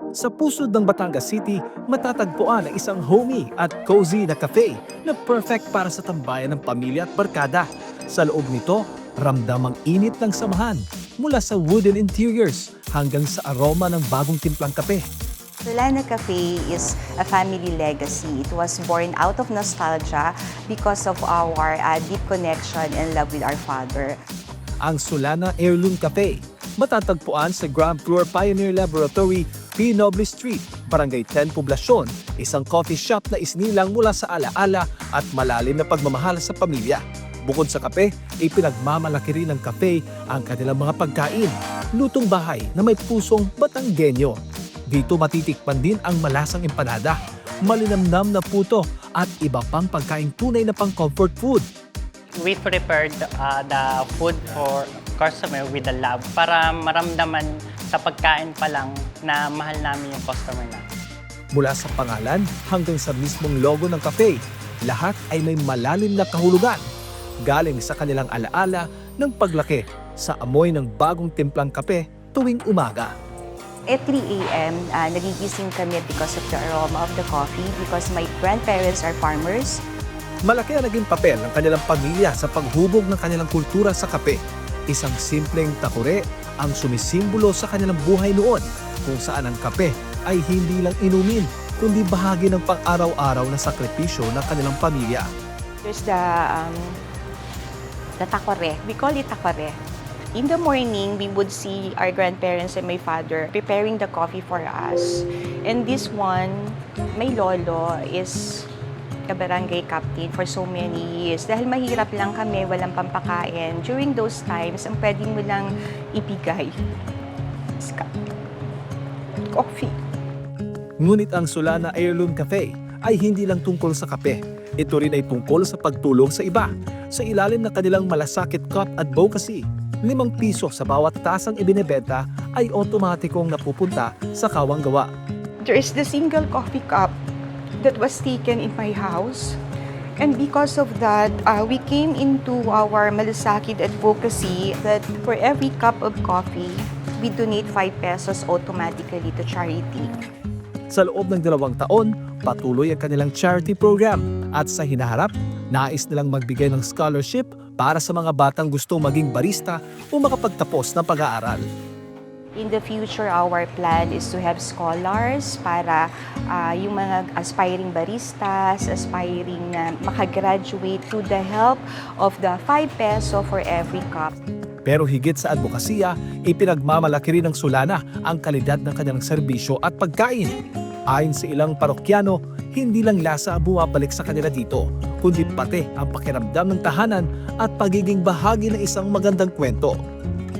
Sa pusod ng Batangas City, matatagpuan ang isang homey at cozy na cafe na perfect para sa tambayan ng pamilya at barkada. Sa loob nito, ramdam ang init ng samahan mula sa wooden interiors hanggang sa aroma ng bagong timplang kape. Solana Cafe is a family legacy. It was born out of nostalgia because of our deep connection and love with our father. Ang Solana Heirloom Cafe, matatagpuan sa ground floor Pioneer Laboratory, P. Noble Street, Barangay 10, Poblacion, isang coffee shop na isinilang mula sa alaala at malalim na pagmamahal sa pamilya. Bukod sa kape, ipinagmamalaki rin ng kape ang kanilang mga pagkain, lutong bahay na may pusong Batanggenyo. Dito matitikman din ang malasang empanada, malinamnam na puto at iba pang pagkaing tunay na pang-comfort food. We prepared the food for customer with the love para maramdaman sa pagkain pa lang na mahal namin yung customer na. Mula sa pangalan hanggang sa mismong logo ng cafe, lahat ay may malalim na kahulugan. Galing sa kanilang alaala ng paglaki sa amoy ng bagong timplang kape tuwing umaga. At 3 a.m., nagigising kami because of the aroma of the coffee because my grandparents are farmers. Malaki ang naging papel ng kanilang pamilya sa paghubog ng kanilang kultura sa kape. Isang simpleng takure ang sumisimbolo sa kanilang buhay noon, kung saan ang kape ay hindi lang inumin, kundi bahagi ng pang-araw-araw na sakripisyo ng kanilang pamilya. There's the takore. We call it takore. In the morning, we would see our grandparents and my father preparing the coffee for us. And this one, my lolo is a barangay captain for so many years. Dahil mahirap lang kami, walang pampakain. During those times, ang pwede mo lang ibigay is coffee. Ngunit ang Solana Heirloom Cafe ay hindi lang tungkol sa kape. Ito rin ay tungkol sa pagtulong sa iba. Sa ilalim ng kanilang malasakit cup advocacy, 5 piso sa bawat tasang ibinebenta ay otomatikong napupunta sa kawang-gawa. There is the single coffee cup that was taken in my house. And because of that, we came into our malasakit advocacy that for every cup of coffee, we donate 5 pesos automatically to charity. Sa loob ng 2 taon, patuloy ang kanilang charity program at sa hinaharap, nais nilang magbigay ng scholarship para sa mga batang gustong maging barista o makapagtapos ng pag-aaral. In the future, our plan is to have scholars para yung mga aspiring baristas, aspiring na makagraduate through the help of the 5 peso for every cup. Pero higit sa advokasya, ipinagmamalaki rin ng Solana ang kalidad ng kanilang serbisyo at pagkain. Ayon sa ilang parokyano, hindi lang lasa ang bumabalik sa kanila dito, kundi pati ang pakiramdam ng tahanan at pagiging bahagi ng isang magandang kwento.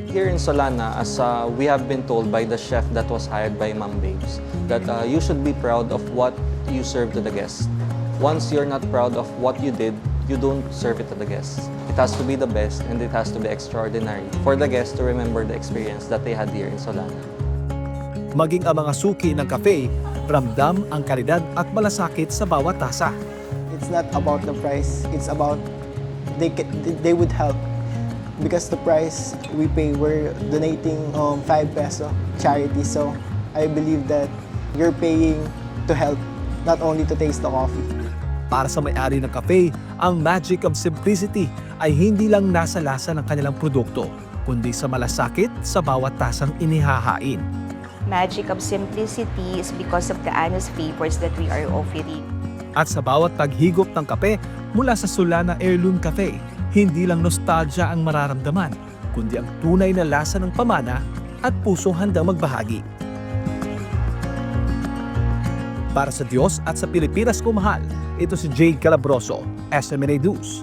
Here in Solana, as we have been told by the chef that was hired by Ma'am Babes, that you should be proud of what you serve to the guests. Once you're not proud of what you did, you don't serve it to the guests. It has to be the best and it has to be extraordinary for the guests to remember the experience that they had here in Solana. Maging ang mga suki ng cafe, ramdam ang kalidad at malasakit sa bawat tasa. It's not about the price, it's about they would help. Because the price we pay, we're donating 5 peso charity. So I believe that you're paying to help, not only to taste the coffee. Para sa may-ari ng cafe, ang magic of simplicity ay hindi lang nasa lasa ng kanilang produkto, kundi sa malasakit sa bawat tasang inihahain. Magic of simplicity is because of the honest flavors that we are offering. At sa bawat paghigop ng kape mula sa Solana Heirloom Cafe, hindi lang nostalgia ang mararamdaman, kundi ang tunay na lasa ng pamana at pusong handang magbahagi. Para sa Diyos at sa Pilipinas ko mahal, ito si Jade Calabroso, SMNA News.